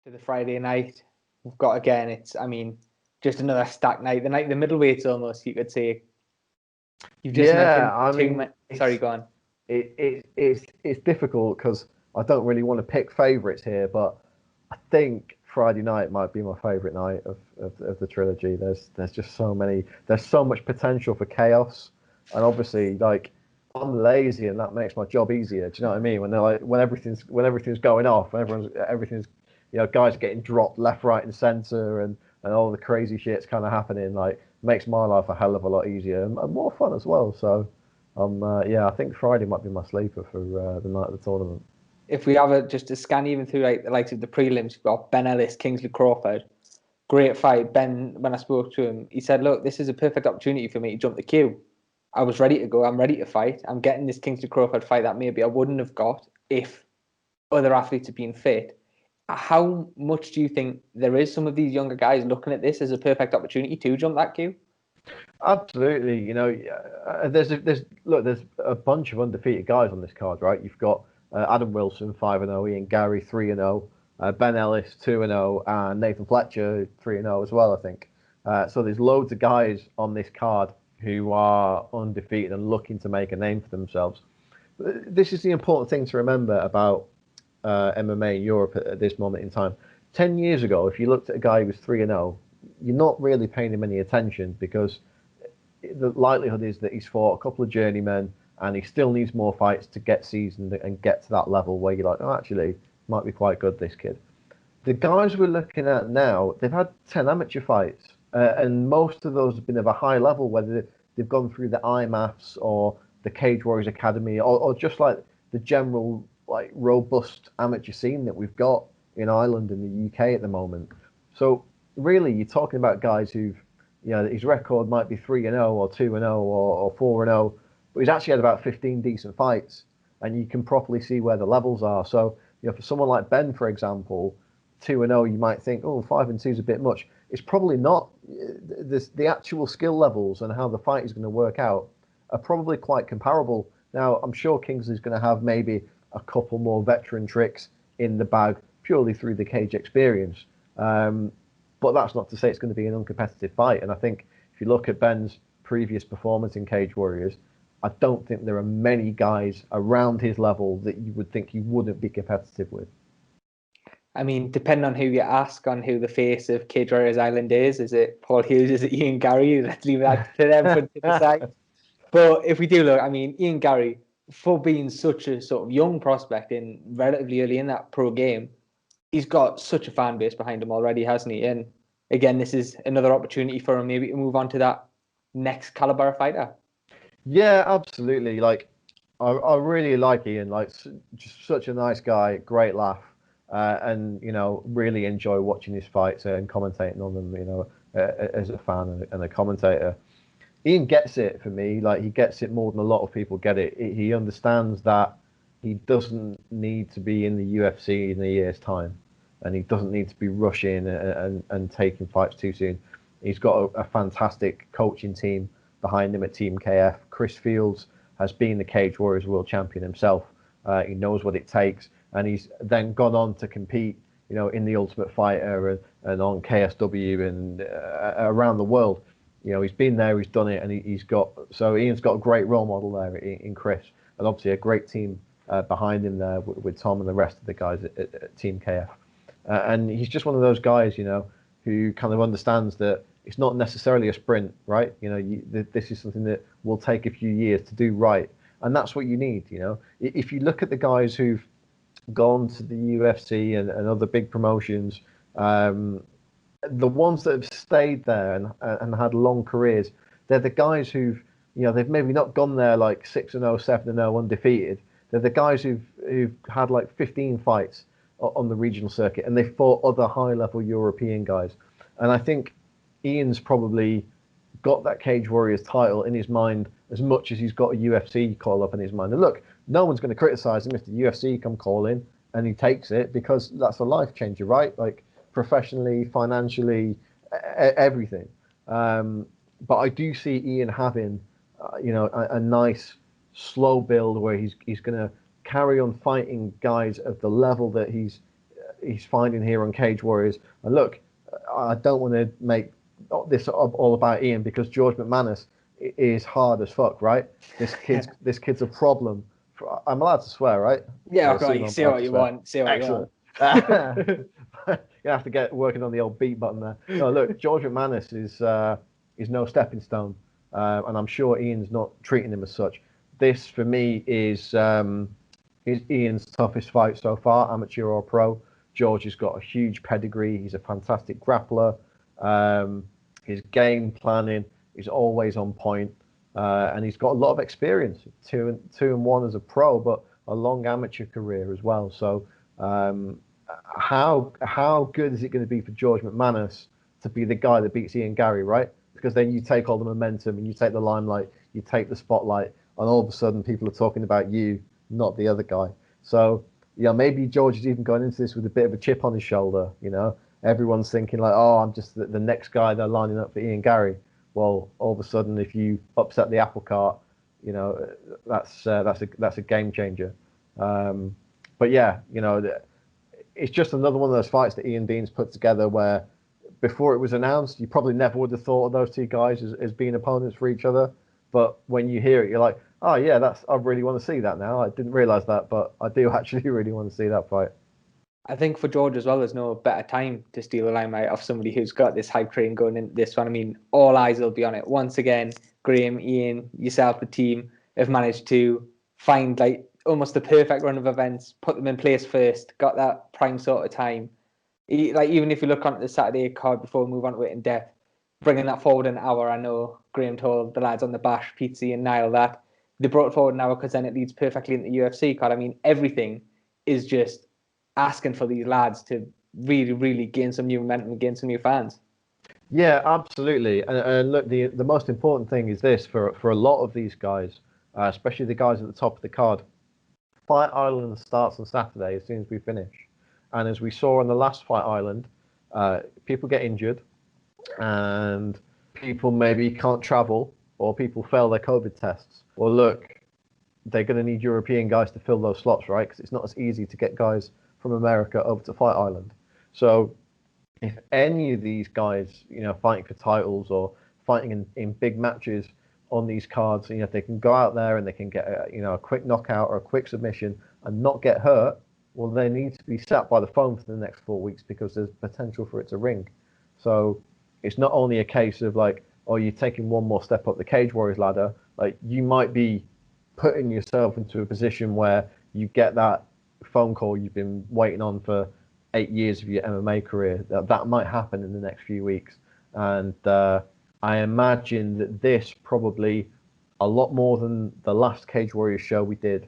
To the Friday night, we've got again. It's, I mean, just another stacked night. The night, the middleweights almost, you could say. You've just mentioned sorry, go on. It's difficult because I don't really want to pick favourites here, but I think Friday night might be my favourite night of the trilogy. There's just so many. There's so much potential for chaos, and obviously, like, I'm lazy, and that makes my job easier. Do you know what I mean? When they're like, when everything's going off, when everything's guys getting dropped left, right, and centre, and all the crazy shit's kind of happening. Like, makes my life a hell of a lot easier and more fun as well. So, I think Friday might be my sleeper for the night of the tournament. If we have just a scan even through like the likes of the prelims, we've got Benellis, Kingsley, Crawford. Great fight. Ben, when I spoke to him, he said, "Look, this is a perfect opportunity for me to jump the queue. I was ready to go. I'm ready to fight. I'm getting this Kingsley Crawford fight that maybe I wouldn't have got if other athletes had been fit." How much do you think there is some of these younger guys looking at this as a perfect opportunity to jump that queue? Absolutely. There's a bunch of undefeated guys on this card, right? You've got Adam Wilson 5-0, Ian Gary 3-0, Benellis 2-0, and Nathan Fletcher 3-0 as well, I think. So there's loads of guys on this card who are undefeated and looking to make a name for themselves. This is the important thing to remember about MMA in Europe at this moment in time. 10 years ago, if you looked at a guy who was 3-0, you're not really paying him any attention because the likelihood is that he's fought a couple of journeymen and he still needs more fights to get seasoned and get to that level where you're like, oh, actually, might be quite good, this kid. The guys we're looking at now, they've had 10 amateur fights, and most of those have been of a high level, whether they've gone through the IMAFs or the Cage Warriors Academy or just like the general like robust amateur scene that we've got in Ireland and the UK at the moment. So really, you're talking about guys who've, his record might be 3-0 or 2-0 or 4-0, but he's actually had about 15 decent fights, and you can properly see where the levels are. So, for someone like Ben, for example, 2-0, you might think, oh, 5-2 is a bit much. It's probably not. The actual skill levels and how the fight is going to work out are probably quite comparable. Now, I'm sure Kingsley's going to have maybe a couple more veteran tricks in the bag purely through the cage experience. But that's not to say it's going to be an uncompetitive fight. And I think if you look at Ben's previous performance in Cage Warriors, I don't think there are many guys around his level that you would think he wouldn't be competitive with. I mean, depending on who you ask on who the face of Cage Warriors Island is it Paul Hughes, is it Ian Gary? Let's leave that to them to decide. But if we do look, I mean, Ian Gary, for being such a sort of young prospect in relatively early in that pro game, he's got such a fan base behind him already, hasn't he? And again, this is another opportunity for him maybe to move on to that next caliber fighter. Yeah, absolutely. Like, I really like Ian. Like, just such a nice guy, great laugh, and really enjoy watching his fights and commentating on them. As a fan and a commentator, Ian gets it for me. Like, he gets it more than a lot of people get it. He understands that he doesn't need to be in the UFC in a year's time, and he doesn't need to be rushing and taking fights too soon. He's got a fantastic coaching team behind him at Team KF. Chris Fields has been the Cage Warriors World Champion himself. He knows what it takes, and he's then gone on to compete, in the Ultimate Fighter and on KSW and around the world. He's been there, he's done it, and Ian's got a great role model there in Chris, and obviously a great team behind him there with Tom and the rest of the guys at Team KF. And he's just one of those guys, who kind of understands that it's not necessarily a sprint, right? This is something that will take a few years to do right, and that's what you need. If you look at the guys who've gone to the UFC and other big promotions, the ones that have stayed there and had long careers, they're the guys who've, they've maybe not gone there like 6-0, 7-0 undefeated. They're the guys who've had like 15 fights on the regional circuit, and they fought other high-level European guys. And I think Ian's probably got that Cage Warriors title in his mind as much as he's got a UFC call up in his mind. And look, no one's going to criticize him if the UFC come calling and he takes it, because that's a life changer, right? Like, professionally, financially, everything. But I do see Ian having, a nice slow build where he's going to carry on fighting guys at the level that he's finding here on Cage Warriors. And look, I don't want to make this all about Ian, because George McManus is hard as fuck, right? This kid's a problem. I'm allowed to swear, right? Yeah, okay, say what you want. Say what Excellent. you want. You have to get working on the old beat button there. No, look, George McManus is no stepping stone, and I'm sure Ian's not treating him as such. This, for me, is Ian's toughest fight so far, amateur or pro. George has got a huge pedigree. He's a fantastic grappler. His game planning is always on point, and he's got a lot of experience. 2-1 as a pro, but a long amateur career as well. So, how good is it going to be for George McManus to be the guy that beats Ian Garry, right? Because then you take all the momentum and you take the limelight, you take the spotlight, and all of a sudden people are talking about you, not the other guy. So, yeah, maybe George is even going into this with a bit of a chip on his shoulder. You know, everyone's thinking like, oh, I'm just the next guy they're lining up for Ian Garry. Well, all of a sudden, if you upset the apple cart, you know, that's a game changer. But yeah, you know, it's just another one of those fights that Ian Dean's put together where, before it was announced, you probably never would have thought of those two guys as being opponents for each other. But when you hear it, you're like, oh yeah, I really want to see that now. I didn't realise that, but I do actually really want to see that fight. I think for George as well, there's no better time to steal the limelight of somebody who's got this hype train going into this one. I mean, all eyes will be on it. Once again, Graham, Ian, yourself, the team have managed to find like almost the perfect run of events, put them in place first, got that prime sort of time. Like, even if you look on the Saturday card before we move on to it in depth, bringing that forward an hour. I know Graham told the lads on the Bash, Pizzi and Niall, that they brought it forward an hour because then it leads perfectly into the UFC card. I mean, everything is just asking for these lads to really, really gain some new momentum and gain some new fans. Yeah, absolutely. And look, the most important thing is this for a lot of these guys, especially the guys at the top of the card. Fight Island starts on Saturday as soon as we finish. And as we saw on the last Fight Island, people get injured and people maybe can't travel, or people fail their COVID tests. Well, look, they're going to need European guys to fill those slots, right? Because it's not as easy to get guys from America over to Fight Island. So if any of these guys, you know, fighting for titles or fighting in big matches on these cards, you know, if they can go out there and they can get a quick knockout or a quick submission and not get hurt, well, they need to be sat by the phone for the next 4 weeks because there's potential for it to ring. So it's not only a case of like, oh, you're taking one more step up the Cage Warriors ladder. Like, you might be putting yourself into a position where you get that phone call you've been waiting on for 8 years of your MMA career. That might happen in the next few weeks. And I imagine that this probably, a lot more than the last Cage Warriors show we did,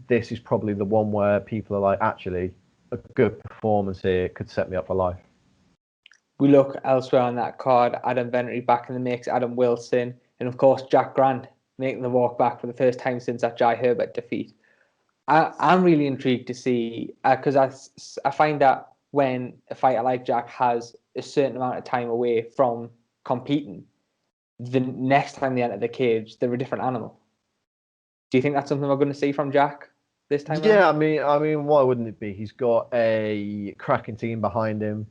this is probably the one where people are like, actually, a good performance here could set me up for life. We look elsewhere on that card, Adam Vennery back in the mix, Adam Wilson, and of course Jack Grant making the walk back for the first time since that Jai Herbert defeat. I'm really intrigued to see, because I find that when a fighter like Jack has a certain amount of time away from competing, the next time they enter the cage, they're a different animal. Do you think that's something we're going to see from Jack this time? Yeah, around? I mean, why wouldn't it be? He's got a cracking team behind him.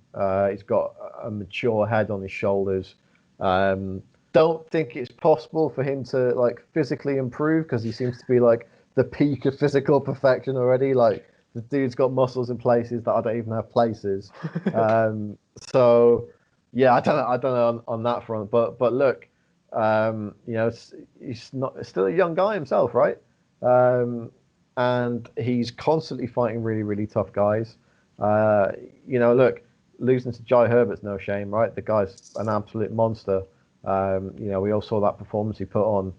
He's got a mature head on his shoulders. Don't think it's possible for him to like physically improve, because he seems to be like the peak of physical perfection already. Like, the dude's got muscles in places that I don't even have places. So yeah, I don't know on that front. But look, you know, he's still a young guy himself, right? And he's constantly fighting really, really tough guys. You know, look, losing to Jai Herbert's no shame, right? The guy's an absolute monster. You know, we all saw that performance he put on.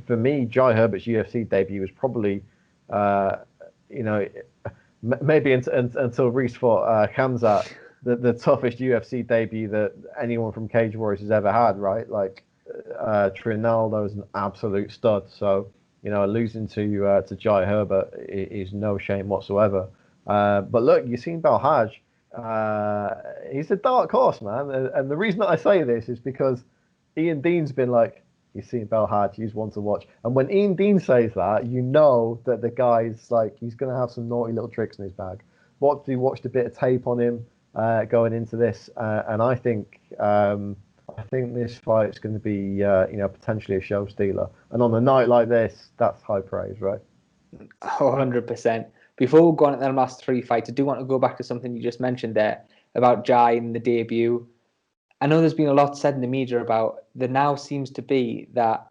For me, Jai Herbert's UFC debut was probably, you know, maybe until Reese fought Khamzat, the toughest UFC debut that anyone from Cage Warriors has ever had, right? Like, Trinaldo is an absolute stud. So, you know, losing to Jai Herbert is no shame whatsoever. But look, you've seen Belhaj. He's a dark horse, man. And the reason that I say this is because Ian Dean's been like, You've seen Belhaj, he's one to watch. And when Ian Dean says that, you know that the guy's like, he's going to have some naughty little tricks in his bag. Watched a bit of tape on him going into this, and I think this fight is going to be potentially a show stealer. And on a night like this, that's high praise, right? 100%. Before we go on to the last 3 fights, I do want to go back to something you just mentioned there about Jai and the debut. I know there's been a lot said in the media about there now seems to be that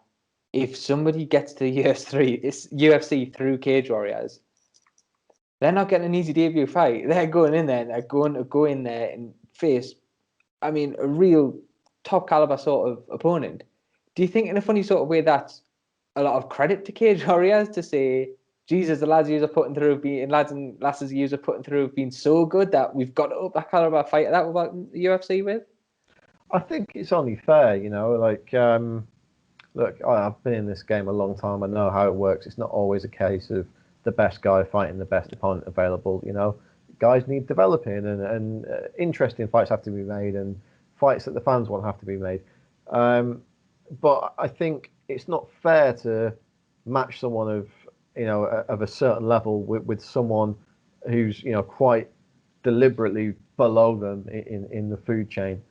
if somebody gets to the UFC through Cage Warriors, they're not getting an easy debut fight. They're going in there and they're going to go in there and face, I mean, a real top caliber sort of opponent. Do you think in a funny sort of way that's a lot of credit to Cage Warriors to say, Jesus, the lads you are putting through lads and lasses you are putting through have been so good that we've got to up that caliber fight that we've got the UFC with? I think it's only fair, like, look, I've been in this game a long time. I know how it works. It's not always a case of the best guy fighting the best opponent available, Guys need developing and interesting fights have to be made and fights that the fans want have to be made. But I think it's not fair to match someone of a certain level with someone who's, quite deliberately below them in the food chain.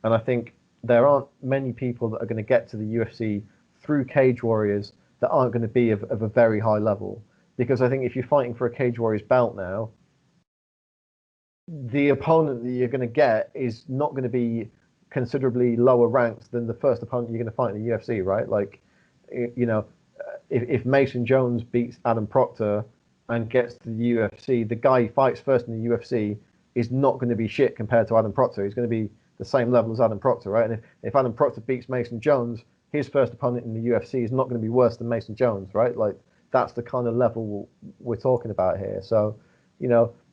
And I think there aren't many people that are going to get to the UFC through Cage Warriors that aren't going to be of a very high level. Because I think if you're fighting for a Cage Warriors belt now, the opponent that you're going to get is not going to be considerably lower ranked than the first opponent you're going to fight in the UFC, right? Like, if Mason Jones beats Adam Proctor and gets to the UFC, the guy he fights first in the UFC is not going to be shit compared to Adam Proctor. He's going to be the same level as Adam Proctor, right? And if Adam Proctor beats Mason Jones, his first opponent in the UFC is not going to be worse than Mason Jones, right? Like, that's the kind of level we're talking about here. So,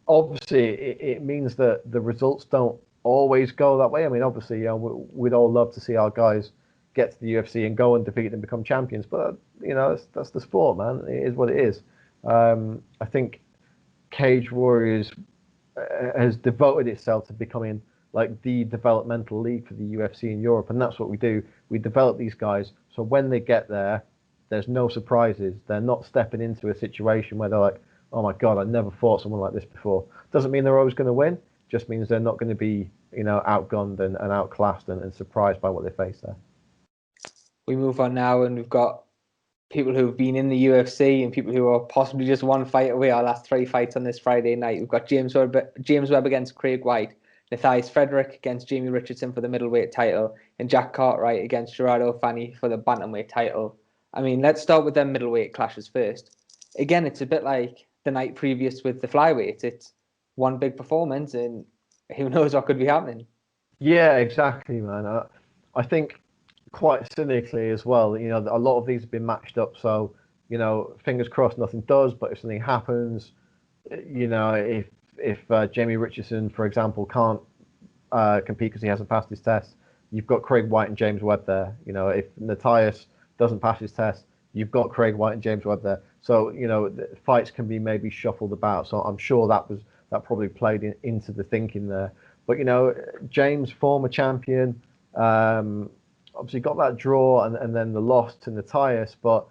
obviously it means that the results don't always go that way. I mean, obviously, we'd all love to see our guys get to the UFC and go and defeat and become champions, but that's the sport, man. It is what it is. I think Cage Warriors has devoted itself to becoming like the developmental league for the UFC in Europe, and that's what we do. We develop these guys so when they get there, there's no surprises. They're not stepping into a situation where they're like, oh my God, I never fought someone like this before. Doesn't mean they're always going to win, just means they're not going to be, outgunned and outclassed and surprised by what they face there. We move on now, and we've got people who've been in the UFC and people who are possibly just one fight away. Our last 3 fights on this Friday night. We've got James Webb against Craig White, Matthias Frederick against Jamie Richardson for the middleweight title, and Jack Cartwright against Gerrado Fanny for the bantamweight title. I mean, let's start with them middleweight clashes first. Again, it's a bit like the night previous with the flyweight. It's one big performance, and who knows what could be happening. Yeah, exactly, man. I think quite cynically as well, a lot of these have been matched up. So, fingers crossed nothing does, but if something happens, if Jamie Richardson, for example, can't compete because he hasn't passed his test, you've got Craig White and James Webb there. If Matthias doesn't pass his test, you've got Craig White and James Webb there. So, the fights can be maybe shuffled about. So I'm sure that probably played into the thinking there. But, James, former champion, obviously got that draw and then the loss to Matthias. But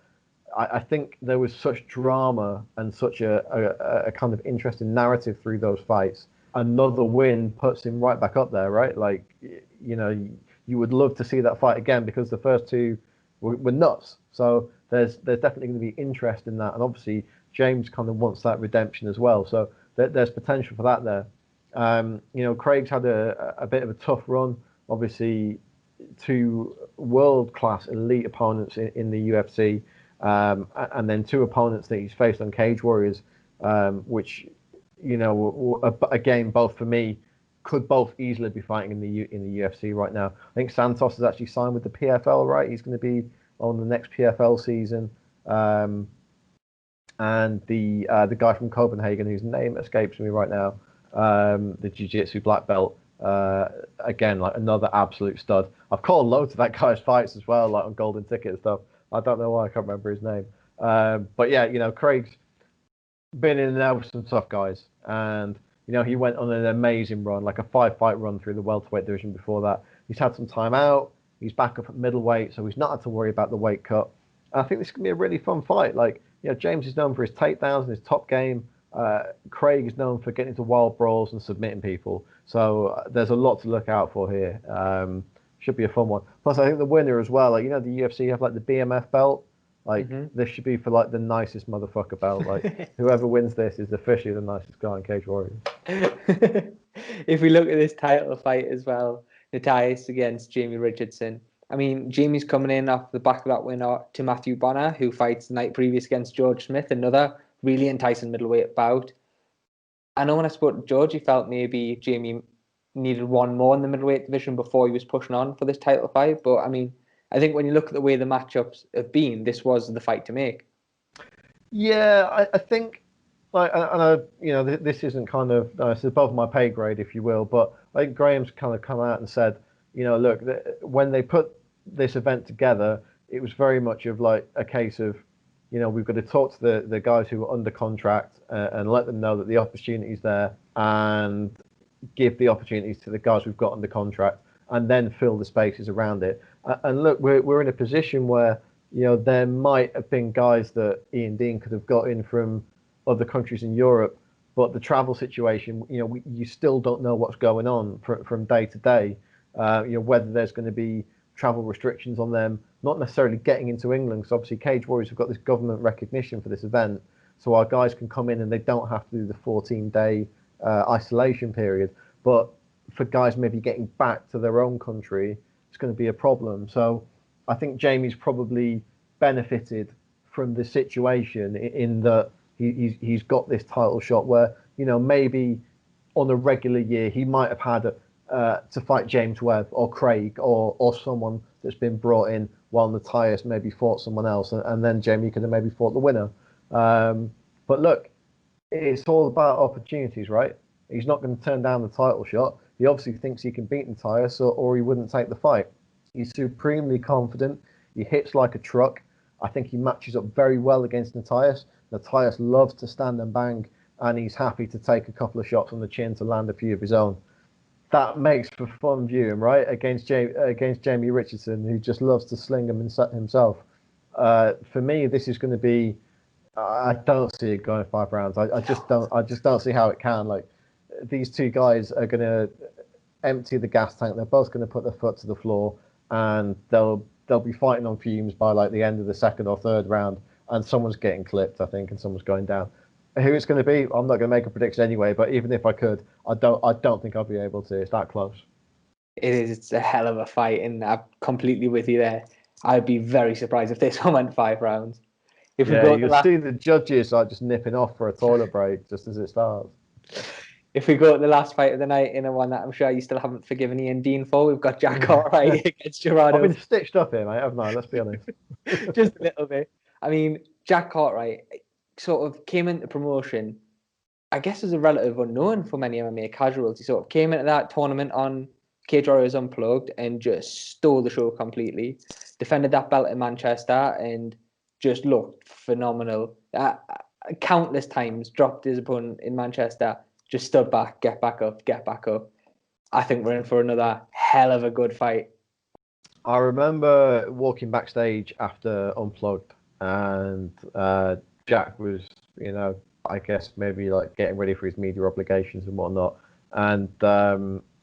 I think there was such drama and such a kind of interesting narrative through those fights. Another win puts him right back up there, right? Like, you would love to see that fight again because the first two were nuts. So there's definitely going to be interest in that. And obviously, James kind of wants that redemption as well. So there's potential for that there. Craig's had a bit of a tough run. Obviously, 2 world-class elite opponents in the UFC. And then 2 opponents that he's faced on Cage Warriors, which, again, both for me, could both easily be fighting in the UFC right now. I think Santos has actually signed with the PFL, right? He's going to be on the next PFL season. And the guy from Copenhagen, whose name escapes me right now, the Jiu-Jitsu black belt, again, like another absolute stud. I've called loads of that guy's fights as well, like on Golden Ticket and stuff. I don't know why I can't remember his name. But yeah, Craig's been in there with some tough guys. And, he went on an amazing run, like a 5-fight run through the welterweight division before that. He's had some time out. He's back up at middleweight, so he's not had to worry about the weight cut. And I think this can be a really fun fight. Like, James is known for his takedowns and his top game. Craig is known for getting into wild brawls and submitting people. So there's a lot to look out for here. Should be a fun one. Plus, I think the winner as well. Like, the UFC have like the BMF belt. Like, this should be for like the nicest motherfucker belt. Like, whoever wins this is officially the nicest guy in Cage Warriors. If we look at this title fight as well, Natius against Jamie Richardson. I mean, Jamie's coming in off the back of that win to Matthew Bonner, who fights the night previous against George Smith, another really enticing middleweight bout. I know when I spoke to George, he felt maybe Jamie needed one more in the middleweight division before he was pushing on for this title fight. But I mean, I think when you look at the way the matchups have been, this was the fight to make. Yeah, I think, like, this isn't kind of, it's above my pay grade, if you will, but I think Graham's kind of come out and said, look, when they put this event together, it was very much of like a case of, we've got to talk to the guys who are under contract and let them know that the opportunity's there, and give the opportunities to the guys we've got under contract, and then fill the spaces around it. And look, we're in a position where, there might have been guys that Ian Dean could have got in from other countries in Europe, but the travel situation, you still don't know what's going on from day to day. Whether there's going to be travel restrictions on them, not necessarily getting into England, because obviously Cage Warriors have got this government recognition for this event, so our guys can come in and they don't have to do the 14-day isolation period. But for guys maybe getting back to their own country, it's going to be a problem. So I think Jamie's probably benefited from the situation in that he's got this title shot where, maybe on a regular year he might have had to fight James Webb or Craig or someone that's been brought in, while Natius maybe fought someone else, and then Jamie could have maybe fought the winner. But look, it's all about opportunities, right? He's not going to turn down the title shot. He obviously thinks he can beat Natius, or he wouldn't take the fight. He's supremely confident. He hits like a truck. I think he matches up very well against Natius. Natius loves to stand and bang, and he's happy to take a couple of shots on the chin to land a few of his own. That makes for fun viewing, right? Against Jamie Richardson, who just loves to sling them himself. For me, this is going to be. I don't see it going 5 rounds. I just don't see how it can. Like, these two guys are going to empty the gas tank. They're both going to put their foot to the floor, and they'll be fighting on fumes by like the end of the 2nd or 3rd round, and someone's getting clipped, I think, and someone's going down. Who it's going to be, I'm not going to make a prediction anyway. But even if I could, I don't think I'll be able to. It's that close. It is. It's a hell of a fight, and I'm completely with you there. I'd be very surprised if this one went 5 rounds. If we go, you'll see the judges like just nipping off for a toilet break just as it starts. If we go to the last fight of the night, in a one that I'm sure you still haven't forgiven Ian Dean for, we've got Jack Cartwright against Gerrado. I've been stitched up here, mate, haven't I? Let's be honest. Just a little bit. I mean, Jack Cartwright sort of came into promotion, I guess, as a relative unknown for many MMA casuals. He sort of came into that tournament on Cage Warriors Unplugged and just stole the show completely. Defended that belt in Manchester and just looked phenomenal. Countless times dropped his opponent in Manchester, just stood back, get back up. I think we're in for another hell of a good fight. I remember walking backstage after Unplugged, and Jack was, I guess maybe like getting ready for his media obligations and whatnot. And I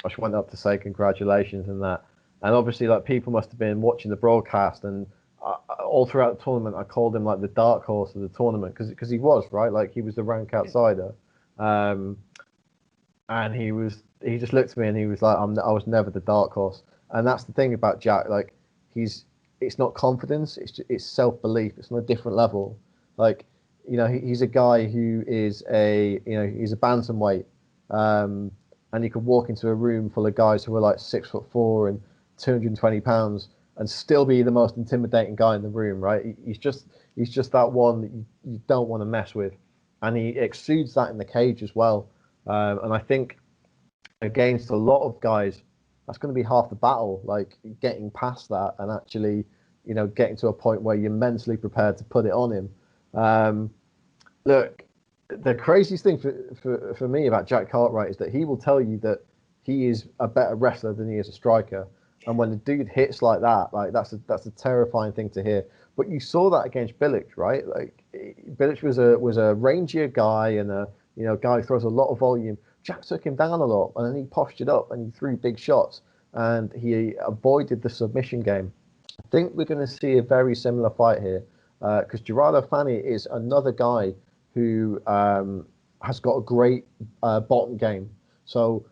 just went up to say congratulations and that. And obviously, like, people must have been watching the broadcast, and all throughout the tournament, I called him like the dark horse of the tournament because he was, right, like he was the rank outsider. And he just looked at me and he was like, I was never the dark horse. And that's the thing about Jack. Like, it's not confidence, it's self-belief. It's on a different level. Like, he's a guy who is he's a bantamweight, and he could walk into a room full of guys who are like 6'4" and 220 pounds and still be the most intimidating guy in the room, right? He's just that one that you don't want to mess with, and he exudes that in the cage as well. And I think against a lot of guys, that's going to be half the battle, like getting past that and actually, getting to a point where you're mentally prepared to put it on him. Look, the craziest thing for me about Jack Cartwright is that he will tell you that he is a better wrestler than he is a striker. And when the dude hits like that, like that's a terrifying thing to hear. But you saw that against Bilic, right? Like Bilic was a rangier guy and a guy who throws a lot of volume. Jack took him down a lot, and then he postured up and he threw big shots, and he avoided the submission game. I think we're going to see a very similar fight here, because Gerrado Fanny is another guy who has got a great bottom game. So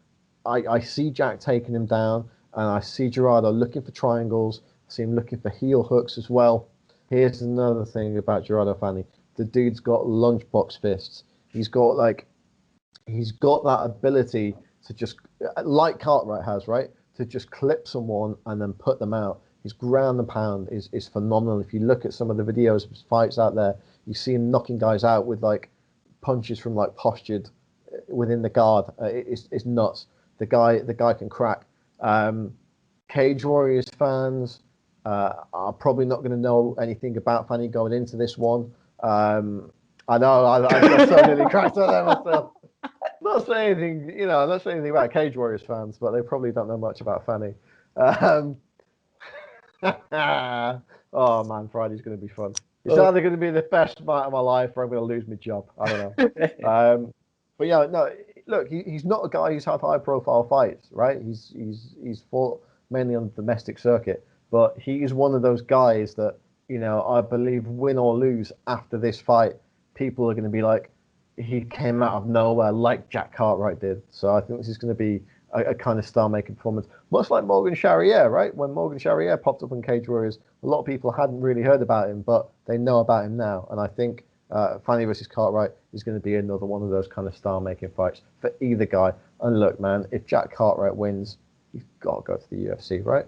I see Jack taking him down, and I see Gerrado looking for triangles. I see him looking for heel hooks as well. Here's another thing about Gerrado Fanny. The dude's got lunchbox fists. He's got that ability to just, like Cartwright has, right? To just clip someone and then put them out. His ground and pound is phenomenal. If you look at some of the videos of his fights out there, you see him knocking guys out with like punches from like postured within the guard. It's nuts. The guy can crack. Cage Warriors fans are probably not going to know anything about Fanny going into this one. I know I so nearly cracked on there myself. Not saying anything, not saying anything about Cage Warriors fans, but they probably don't know much about Fanny. Oh man, Friday's going to be fun. It's either going to be the best fight of my life, or I'm going to lose my job. I don't know. But yeah, no. Look, he's not a guy who's had high-profile fights, right? He's fought mainly on the domestic circuit, but he is one of those guys that I believe, win or lose after this fight, people are going to be like, he came out of nowhere like Jack Cartwright did. So I think this is going to be a kind of star-making performance, much like Morgan Charrier, right? When Morgan Charrier popped up in Cage Warriors, a lot of people hadn't really heard about him, but they know about him now. And I think Fanny versus Cartwright is going to be another one of those kind of star-making fights for either guy. And look, man, if Jack Cartwright wins, he's got to go to the UFC, right?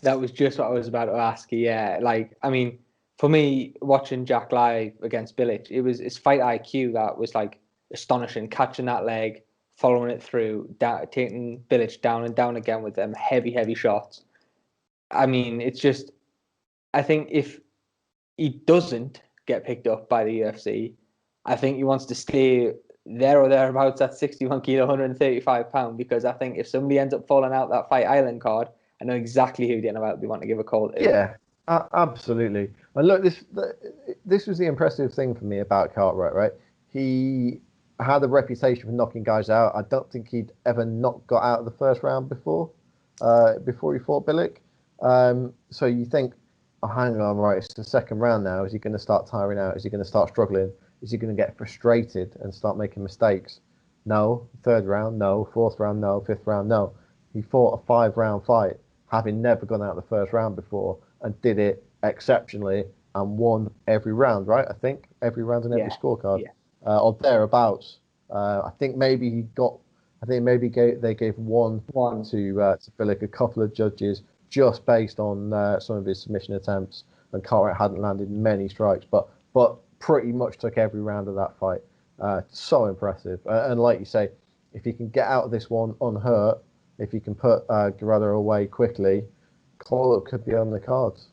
That was just what I was about to ask you. Yeah, like, I mean, for me, watching Jack live against Bilic, it was his fight IQ that was like astonishing. Catching that leg, following it through, taking Bilic down and down again with them heavy shots. I mean, it's just, I think if he doesn't get picked up by the UFC, I think he wants to stay there or thereabouts at 61 kilo, 135 pound, because I think if somebody ends up falling out that Fight Island card, I know exactly who Dana will be wanting to give a call to. Yeah, absolutely. And look, this was the impressive thing for me about Cartwright, right? He had a reputation for knocking guys out. I don't think he'd ever not got out of the first round before he fought Bilic. So you think, oh, hang on, right, it's the second round now. Is he going to start tiring out? Is he going to start struggling? Is he going to get frustrated and start making mistakes? No. Third round, no. Fourth round, no. Fifth round, no. He fought a 5-round fight, having never gone out the first round before, and did it exceptionally and won every round, right? I think every round and every scorecard, or thereabouts. I think maybe they gave one to Bilic, a couple of judges, just based on some of his submission attempts, and Cartwright hadn't landed many strikes, but pretty much took every round of that fight. So impressive. And like you say, if he can get out of this one unhurt, if he can put Gerrado away quickly, call-up could be on the cards.